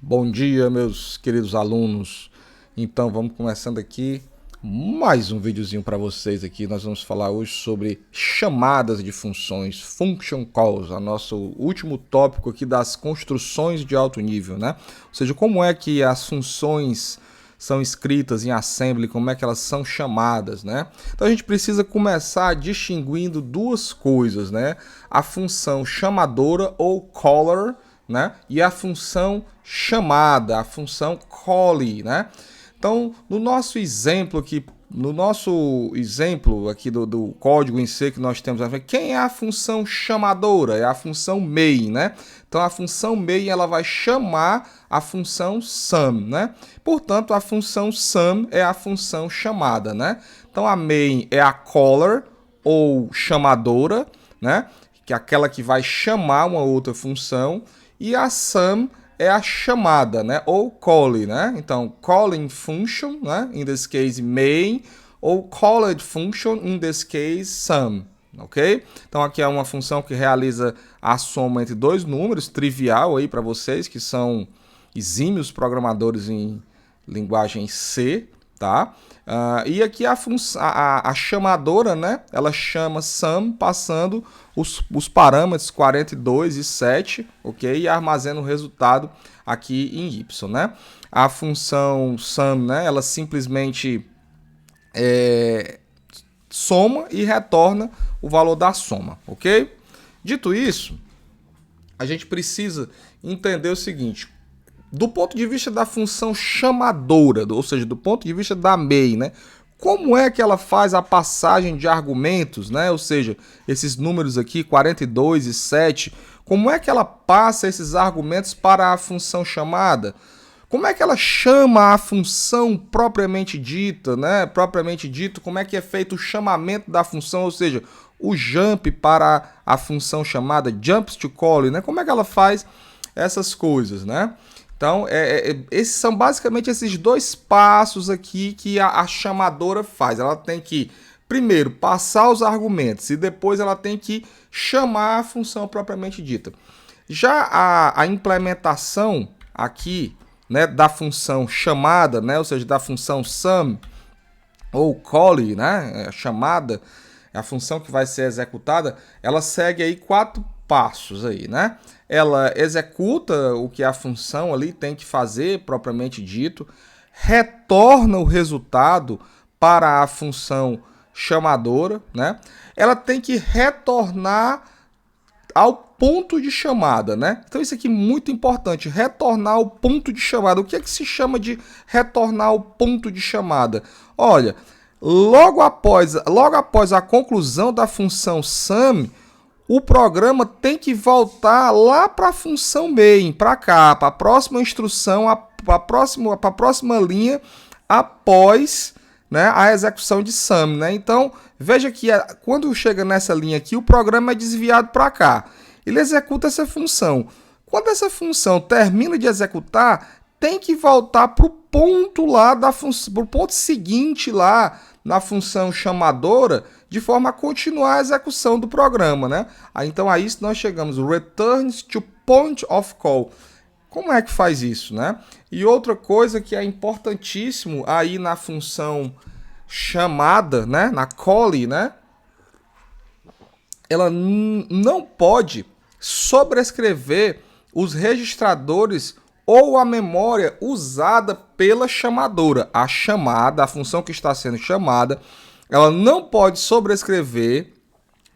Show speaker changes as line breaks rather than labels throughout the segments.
Bom dia, meus queridos alunos. Então, vamos começando aqui mais um videozinho para vocês aqui. Nós vamos falar hoje sobre chamadas de funções, function calls, o nosso último tópico aqui das construções de alto nível, né? Ou seja, como é que as funções são escritas em assembly, como é que elas são chamadas, né? Então a gente precisa começar distinguindo duas coisas, né? A função chamadora ou caller, né? E a função chamada, a função callee, né? Então, no nosso exemplo aqui do código em C que nós temos, quem é a função chamadora? É a função main, né? Então, a função main ela vai chamar a função sum, né? Portanto, a função sum é a função chamada, né? Então, a main é a caller ou chamadora, né? Que é aquela que vai chamar uma outra função, e a sum é a chamada, né? Ou calling, né? Então, calling function, né? In this case, main, ou called function, in this case, sum, ok? Então, aqui é uma função que realiza a soma entre dois números, trivial aí para vocês que são exímios programadores em linguagem C, tá? E aqui a chamadora, né? Ela chama sum passando os parâmetros 42 e 7, ok? E armazena o resultado aqui em y, né? A função sum, né? Ela simplesmente soma e retorna o valor da soma, ok? Dito isso, a gente precisa entender o seguinte: do ponto de vista da função chamadora, ou seja, do ponto de vista da main, né? Como é que ela faz a passagem de argumentos, né? Ou seja, esses números aqui, 42 e 7, como é que ela passa esses argumentos para a função chamada? Como é que ela chama a função propriamente dita, né? Propriamente dito, como é que é feito o chamamento da função, ou seja, o jump para a função chamada, jumps to call, né? Como é que ela faz essas coisas, né? Então, esses são basicamente esses dois passos aqui que a chamadora faz. Ela tem que, primeiro, passar os argumentos e depois ela tem que chamar a função propriamente dita. Já a implementação aqui, né, da função chamada, né, ou seja, da função sum ou callee, né, a chamada, a função que vai ser executada, ela segue aí 4 passos aí, né? Ela executa o que a função ali tem que fazer, propriamente dito, retorna o resultado para a função chamadora, né? Ela tem que retornar ao ponto de chamada, né? Então isso aqui é muito importante, retornar ao ponto de chamada. O que é que se chama de retornar ao ponto de chamada? Olha, logo após a conclusão da função sum, o programa tem que voltar lá para a função main, para cá, para a próxima instrução, para a próxima linha após, né, a execução de sum, né? Então, veja que quando chega nessa linha aqui, o programa é desviado para cá. Ele executa essa função. Quando essa função termina de executar, tem que voltar para o ponto lá para o ponto seguinte lá na função chamadora, de forma a continuar a execução do programa, né? Então a isso nós chegamos, returns to point of call. Como é que faz isso, né? E outra coisa que é importantíssimo aí na função chamada, né? Na callee, né? Ela não pode sobrescrever os registradores ou a memória usada pela chamadora. A chamada, a função que está sendo chamada, ela não pode sobrescrever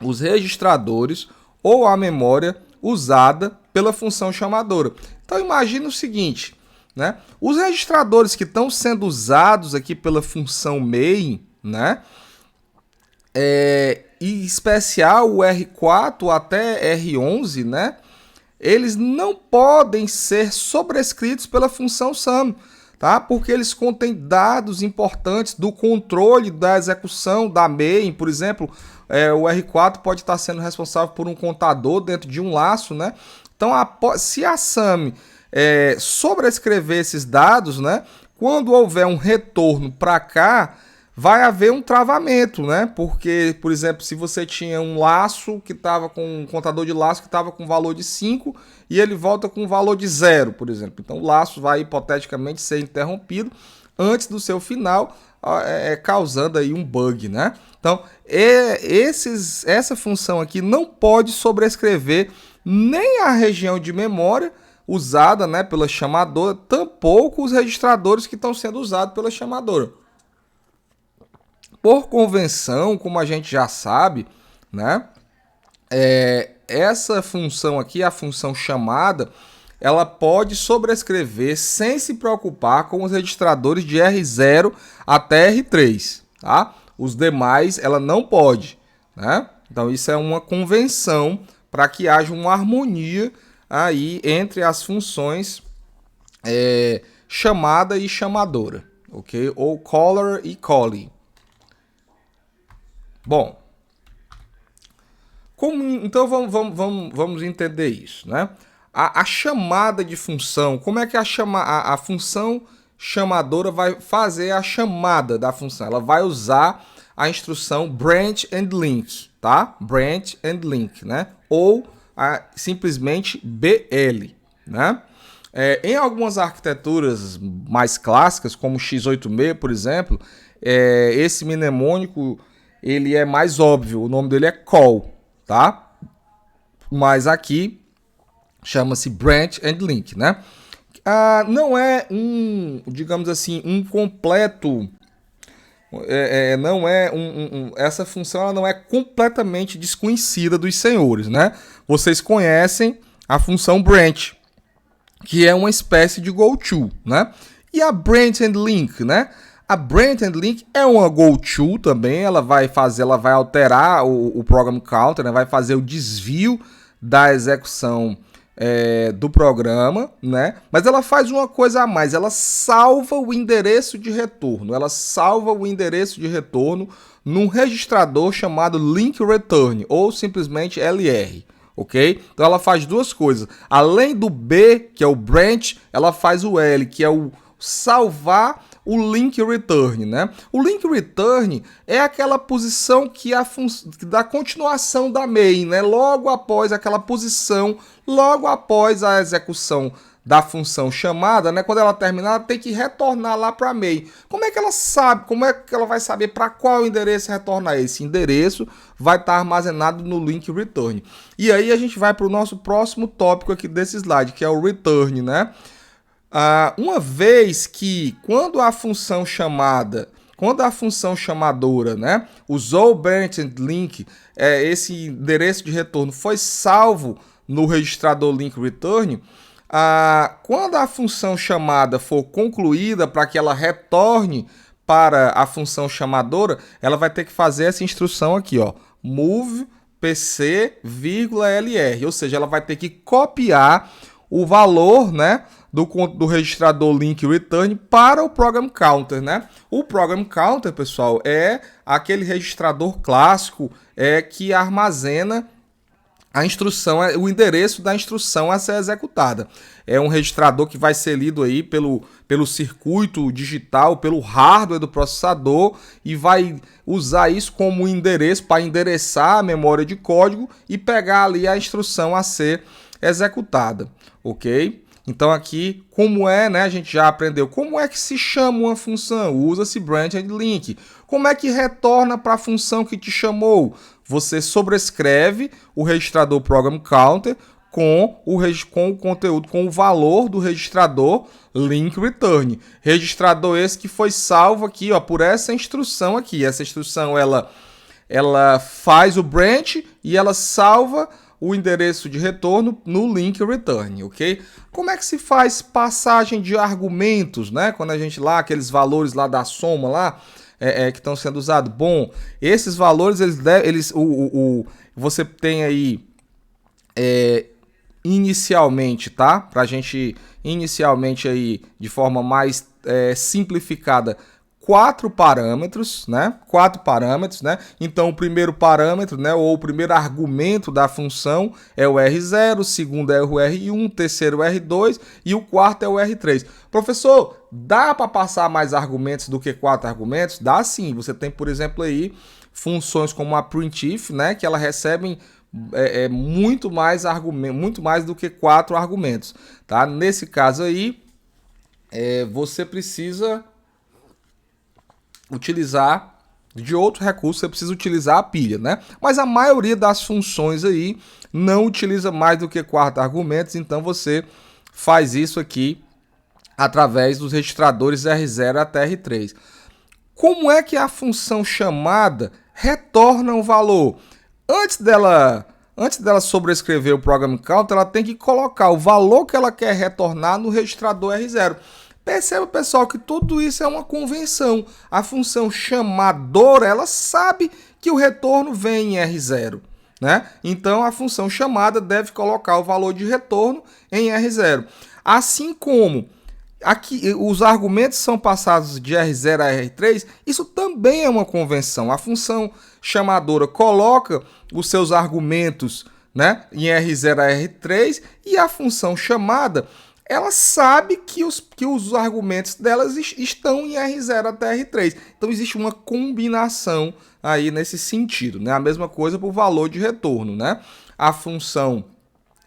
os registradores ou a memória usada pela função chamadora. Então imagine o seguinte, né? Os registradores que estão sendo usados aqui pela função main, né? Em especial o R4 até R11, né? Eles não podem ser sobrescritos pela função sum, tá? Porque eles contêm dados importantes do controle da execução da main. Por exemplo, o R4 pode estar sendo responsável por um contador dentro de um laço, né? Então, se a sum sobrescrever esses dados, né? Quando houver um retorno para cá, vai haver um travamento, né? Porque, por exemplo, se você tinha um laço que estava com um contador de laço que estava com valor de 5 e ele volta com um valor de 0, por exemplo. Então o laço vai hipoteticamente ser interrompido antes do seu final, causando aí um bug, né? Então, essa função aqui não pode sobrescrever nem a região de memória usada, né, pela chamadora, tampouco os registradores que estão sendo usados pela chamadora. Por convenção, como a gente já sabe, né, essa função aqui, a função chamada, ela pode sobrescrever sem se preocupar com os registradores de R0 até R3, tá? Os demais ela não pode, né? Então isso é uma convenção para que haja uma harmonia aí entre as funções chamada e chamadora, ok? Ou caller e calling. Bom, então vamos entender isso, né? A chamada de função, como é que a função chamadora vai fazer a chamada da função? Ela vai usar a instrução branch and link, tá? Branch and link, né? Ou simplesmente BL, né? Em algumas arquiteturas mais clássicas, como o x86, por exemplo, esse mnemônico ele é mais óbvio, o nome dele é call, tá? Mas aqui chama-se branch and link, né? Não é digamos assim, um completo. Não é essa função ela não é completamente desconhecida dos senhores, né? Vocês conhecem a função branch, que é uma espécie de goto, né? E a branch and link, né? A branch and link é uma goto também, ela vai alterar o program counter, né? Vai fazer o desvio da execução do programa, né? Mas ela faz uma coisa a mais, ela salva o endereço de retorno, num registrador chamado link return, ou simplesmente LR, ok? Então ela faz duas coisas, além do B, que é o branch, ela faz o L, que é o salvar o link return, né? O link return é aquela posição que dá continuação da main, né? Logo após aquela posição, logo após a execução da função chamada, né? Quando ela terminar, ela tem que retornar lá para a main. Como é que ela sabe? Como é que ela vai saber para qual endereço retornar? Esse endereço vai estar armazenado no link return. E aí a gente vai para o nosso próximo tópico aqui desse slide, que é o return, né? Uma vez que quando a função chamadora, né, usou o branch and link, esse endereço de retorno foi salvo no registrador link return, quando a função chamada for concluída para que ela retorne para a função chamadora, ela vai ter que fazer essa instrução aqui, ó, move pc,lr, ou seja, ela vai ter que copiar o valor, né, do registrador link return para o program counter, né? O program counter, pessoal, é aquele registrador clássico que armazena a instrução, o endereço da instrução a ser executada. É um registrador que vai ser lido aí pelo circuito digital, pelo hardware do processador e vai usar isso como endereço para endereçar a memória de código e pegar ali a instrução a ser executada, ok? Então aqui, como né, a gente já aprendeu como é que se chama uma função, usa-se branch and link. Como é que retorna para a função que te chamou? Você sobrescreve o registrador program counter com o conteúdo, com o valor do registrador link return. Registrador esse que foi salvo aqui, ó, por essa instrução aqui. Essa instrução ela faz o branch e ela salva o endereço de retorno no link return, ok? Como é que se faz passagem de argumentos, né? Quando a gente lá, aqueles valores lá da soma lá, que estão sendo usados. Bom, esses valores, você tem aí inicialmente, tá? Pra gente, inicialmente aí, de forma mais simplificada, quatro parâmetros, né? Então, o primeiro parâmetro, né, ou o primeiro argumento da função é o R0, o segundo é o R1, o terceiro é o R2 e o quarto é o R3. Professor, dá para passar mais argumentos do que 4 argumentos? Dá sim. Você tem, por exemplo, aí funções como a printf, né, que ela recebem muito mais argumentos, muito mais do que 4 argumentos, tá? Nesse caso aí, você precisa utilizar de outro recurso, você precisa utilizar a pilha, né? Mas a maioria das funções aí não utiliza mais do que 4 argumentos, então você faz isso aqui através dos registradores R0 até R3. Como é que a função chamada retorna um valor? Antes dela sobrescrever o program counter, ela tem que colocar o valor que ela quer retornar no registrador R0. Perceba, pessoal, que tudo isso é uma convenção. A função chamadora, ela sabe que o retorno vem em R0, né? Então, a função chamada deve colocar o valor de retorno em R0. Assim como aqui os argumentos são passados de R0 a R3, isso também é uma convenção. A função chamadora coloca os seus argumentos, né, em R0 a R3 e a função chamada, ela sabe que os argumentos delas estão em R0 até R3. Então existe uma combinação aí nesse sentido, né? A mesma coisa para o valor de retorno, né? A função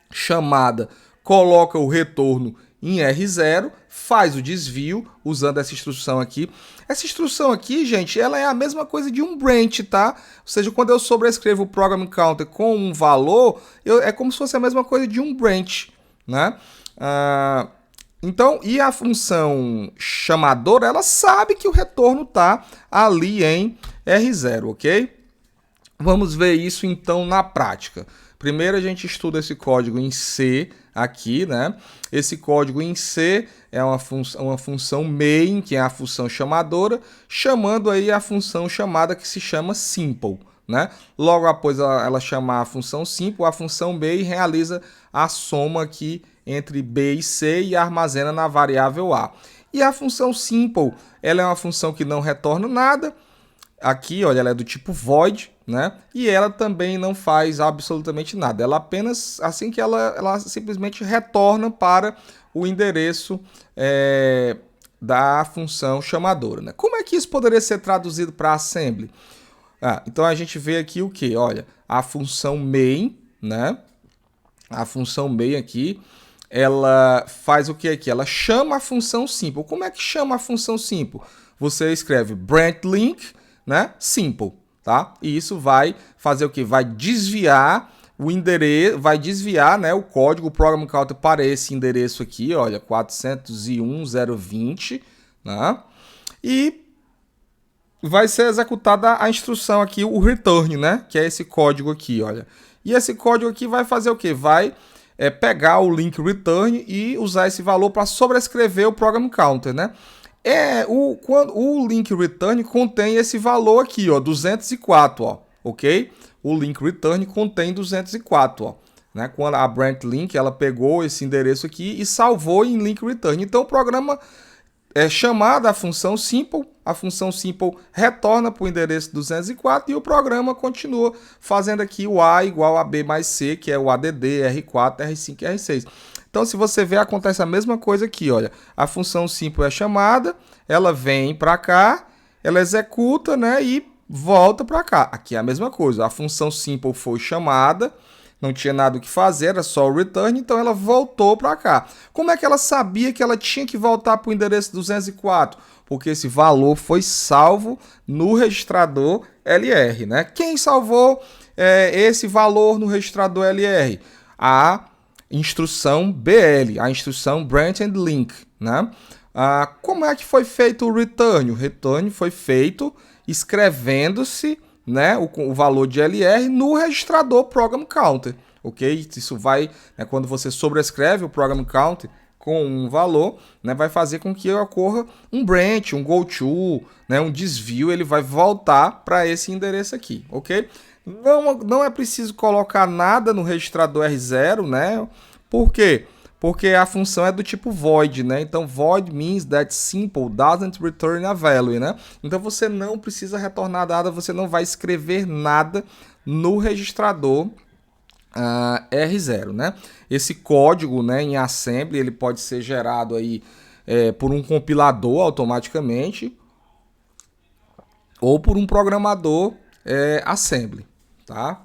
chamada coloca o retorno em R0, faz o desvio usando essa instrução aqui. Essa instrução aqui, gente, ela é a mesma coisa de um branch, tá? Ou seja, quando eu sobrescrevo o program counter com um valor, é como se fosse a mesma coisa de um branch, né? Então, e a função chamadora, ela sabe que o retorno tá ali em R0, ok? Vamos ver isso então na prática. Primeiro a gente estuda esse código em C aqui, né? Esse código em C é uma função main, que é a função chamadora, chamando aí a função chamada que se chama simple, né? Logo após ela chamar a função simple, a função main realiza a soma aqui entre B e C e armazena na variável A. E a função simple, ela é uma função que não retorna nada. Aqui, olha, ela é do tipo void, né? E ela também não faz absolutamente nada. Ela apenas, assim que ela simplesmente retorna para o endereço da função chamadora, né? Como é que isso poderia ser traduzido para assembly? Então a gente vê aqui o que? Olha, a função main, né? A função main aqui, ela faz o que aqui? Ela chama a função simple. Como é que chama a função simple? Você escreve branch link, né? Simple, tá? E isso vai fazer o que? Vai desviar o endereço, vai desviar, né, o código, o program counter para esse endereço aqui, olha, 401.020, né? E vai ser executada a instrução aqui, o return, né? Que é esse código aqui, olha. E esse código aqui vai fazer o que? Vai pegar o link return e usar esse valor para sobrescrever o program counter, né? O link return contém esse valor aqui, ó, 204, ó, ok? O link return contém 204, ó, né? Quando a branch link, ela pegou esse endereço aqui e salvou em link return. Então o programa é chamado a função simple retorna para o endereço 204 e o programa continua fazendo aqui o A igual a B mais C, que é o ADD, R4, R5 e R6. Então, se você ver, acontece a mesma coisa aqui, olha. A função simple é chamada, ela vem para cá, ela executa, né, e volta para cá. Aqui é a mesma coisa. A função simple foi chamada, não tinha nada o que fazer, era só o return, então ela voltou para cá. Como é que ela sabia que ela tinha que voltar para o endereço 204? Porque esse valor foi salvo no registrador LR, né? Quem salvou esse valor no registrador LR? A instrução BL, a instrução branch and link, né? Como é que foi feito o return? O return foi feito escrevendo-se, né, o valor de LR no registrador program counter, ok? Isso vai, né, quando você sobrescreve o program counter com um valor, né, vai fazer com que ocorra um branch, um goto, né, um desvio, ele vai voltar para esse endereço aqui, ok? Não é preciso colocar nada no registrador R0, né? Por quê? porque a função é do tipo void, né? Então void means that simple doesn't return a value, né? Então você não precisa retornar dado, você não vai escrever nada no registrador R0, né? Esse código, né, em assembly, ele pode ser gerado aí por um compilador automaticamente ou por um programador assembly, tá?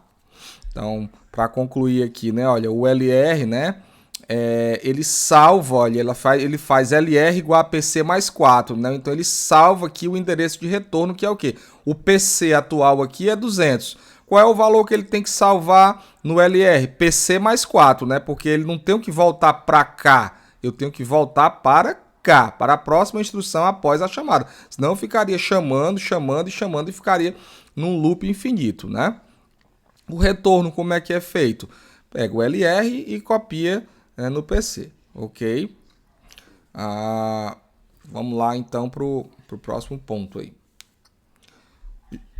Então, para concluir aqui, né, olha, o LR, né, ele salva, olha, ele faz LR igual a PC mais 4, né? Então ele salva aqui o endereço de retorno, que é o quê? O PC atual aqui é 200. Qual é o valor que ele tem que salvar no LR? PC mais 4, né? Porque ele não tem que voltar para cá, eu tenho que voltar para cá, para a próxima instrução após a chamada. Senão eu ficaria chamando e ficaria num loop infinito, né? O retorno, como é que é feito? Pega o LR e copia no PC, ok? Vamos lá então para o próximo ponto aí.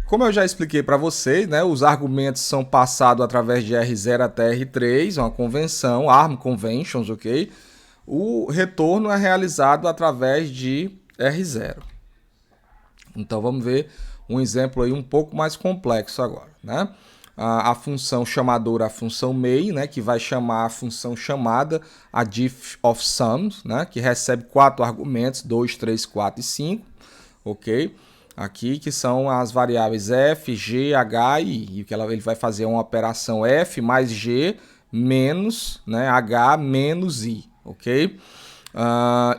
Como eu já expliquei para vocês, né, os argumentos são passados através de R0 até R3, uma convenção, ARM Conventions, ok? O retorno é realizado através de R0. Então vamos ver um exemplo aí um pouco mais complexo agora, né? A função chamadora, a função main, né, que vai chamar a função chamada, a diff of sums, né, que recebe 4 argumentos, 2, 3, 4 e 5, ok? Aqui que são as variáveis f, g, h e i, e que ele vai fazer uma operação f mais g menos, né, h menos i, ok?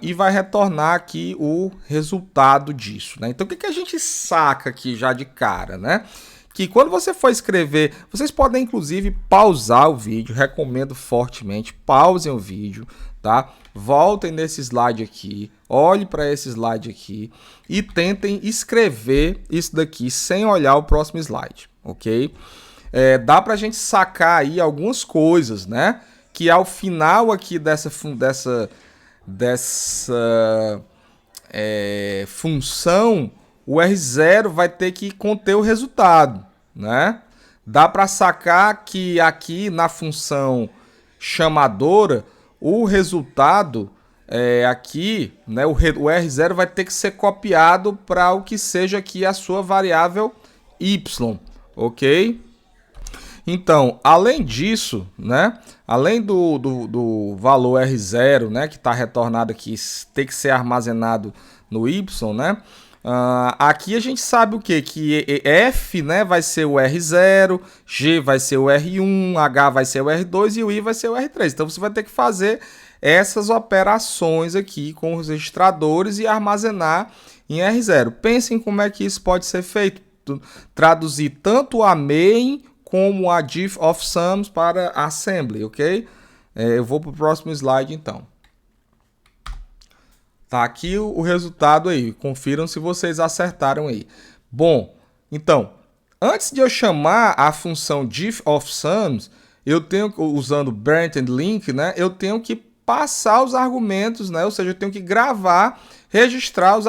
E vai retornar aqui o resultado disso, né? Então o que a gente saca aqui já de cara, né? Que quando você for escrever, vocês podem inclusive pausar o vídeo, recomendo fortemente, pausem o vídeo, tá? Voltem nesse slide aqui, olhem para esse slide aqui e tentem escrever isso daqui sem olhar o próximo slide, ok? Dá para a gente sacar aí algumas coisas, né? Que ao final aqui dessa função, o R0 vai ter que conter o resultado, né? Dá para sacar que aqui na função chamadora, o resultado aqui, né, o R0 vai ter que ser copiado para o que seja aqui a sua variável y, ok? Então, além disso, né, além do valor R0, né, que está retornado aqui, tem que ser armazenado no y, né? Aqui a gente sabe o quê? Que F, né, vai ser o R0, G vai ser o R1, H vai ser o R2 e o I vai ser o R3. Então você vai ter que fazer essas operações aqui com os registradores e armazenar em R0. Pensem como é que isso pode ser feito. Traduzir tanto a main como a diff of sums para assembly, ok? Eu vou para o próximo slide então. Tá aqui o resultado aí, confiram se vocês acertaram aí. Bom, então, antes de eu chamar a função diff of sums, eu tenho, usando Branch and Link, né, eu tenho que passar os argumentos, né, ou seja, eu tenho que gravar, registrar os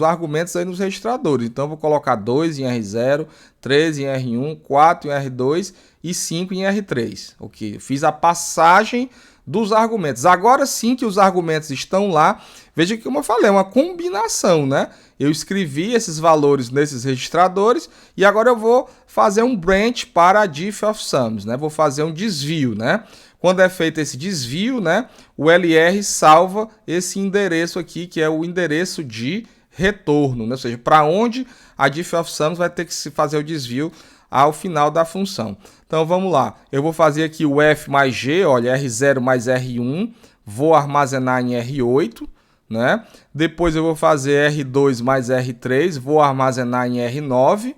argumentos aí nos registradores. Então, eu vou colocar 2 em R0, 3 em R1, 4 em R2 e 5 em R3. Ok, fiz a passagem dos argumentos. Agora sim que os argumentos estão lá, veja que, como eu falei, é uma combinação, né? Eu escrevi esses valores nesses registradores e agora eu vou fazer um branch para a diff of sums, né? Vou fazer um desvio, né? Quando é feito esse desvio, né, o LR salva esse endereço aqui, que é o endereço de retorno, né? Ou seja, para onde a diff of sums vai ter que se fazer o desvio ao final da função. Então vamos lá, eu vou fazer aqui o F mais G, olha, R0 mais R1, vou armazenar em R8, né? Depois eu vou fazer R2 mais R3, vou armazenar em R9,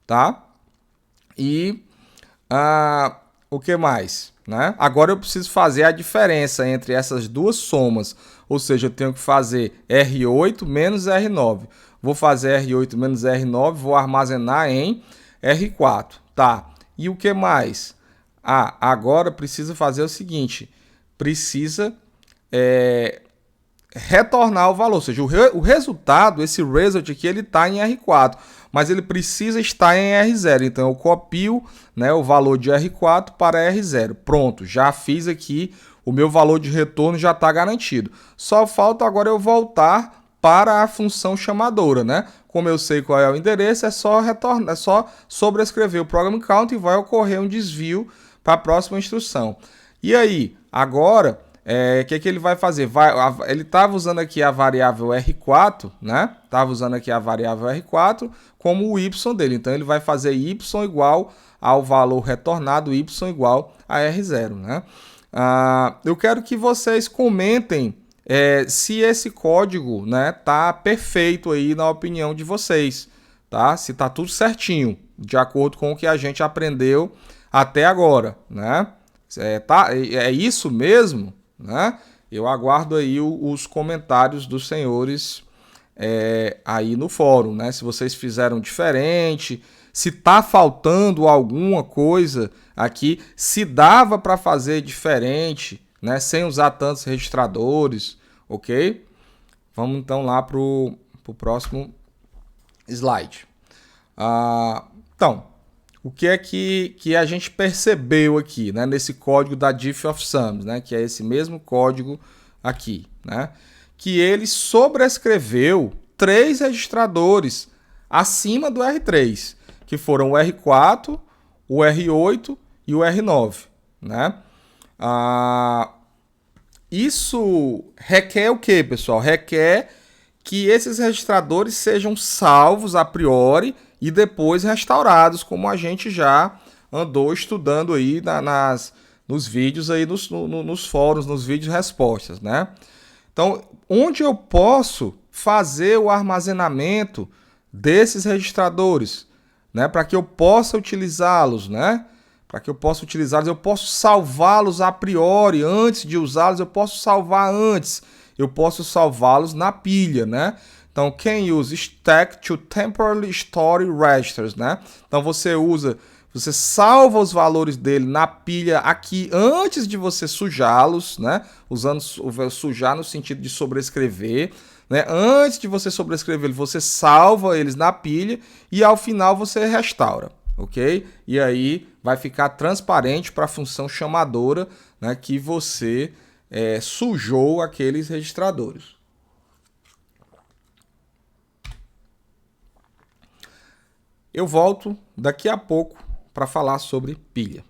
tá? E o que mais? Né? Agora eu preciso fazer a diferença entre essas duas somas, ou seja, eu tenho que fazer R8 menos R9. Vou fazer R8 menos R9, vou armazenar em R4. Tá, e o que mais? Agora precisa fazer o seguinte, precisa retornar o valor, ou seja, o resultado, esse result aqui, ele está em R4, mas ele precisa estar em R0, então eu copio, né, o valor de R4 para R0. Pronto, já fiz aqui o meu valor de retorno já está garantido. Só falta agora eu voltar para a função chamadora, né? Como eu sei qual é o endereço, é só retornar, é só sobrescrever o program count e vai ocorrer um desvio para a próxima instrução. E aí, agora, o que ele vai fazer? Ele estava usando aqui a variável R4, né? Estava usando aqui a variável R4 como o Y dele. Então, ele vai fazer Y igual ao valor retornado, Y igual a R0, né? Eu quero que vocês comentem se esse código, né, tá perfeito aí na opinião de vocês, tá? Se tá tudo certinho, de acordo com o que a gente aprendeu até agora, né? É isso mesmo, né? Eu aguardo aí os comentários dos senhores aí no fórum, né? Se vocês fizeram diferente, se tá faltando alguma coisa aqui, se dava para fazer diferente, né? Sem usar tantos registradores, ok? Vamos então lá para o próximo slide. Então, o que é que a gente percebeu aqui, né, nesse código da diff of sums, né, que é esse mesmo código aqui, né, que ele sobrescreveu 3 registradores acima do R3, que foram o R4, o R8 e o R9, né? Isso requer o que, pessoal? Requer que esses registradores sejam salvos a priori e depois restaurados, como a gente já andou estudando aí nos vídeos aí, nos fóruns, nos vídeos respostas, né? Então, onde eu posso fazer o armazenamento desses registradores, né? Para que eu possa utilizá-los, né? Para que eu possa utilizá-los, eu posso salvá-los a priori, antes de usá-los, eu posso salvar antes, eu posso salvá-los na pilha, né? Então, can use stack to temporarily store registers, né? Então, você salva os valores dele na pilha aqui antes de você sujá-los, né? Usando sujar no sentido de sobrescrever, né? Antes de você sobrescrever, você salva eles na pilha e ao final você restaura, ok? E aí vai ficar transparente para a função chamadora, né, que você sujou aqueles registradores. Eu volto daqui a pouco para falar sobre pilha.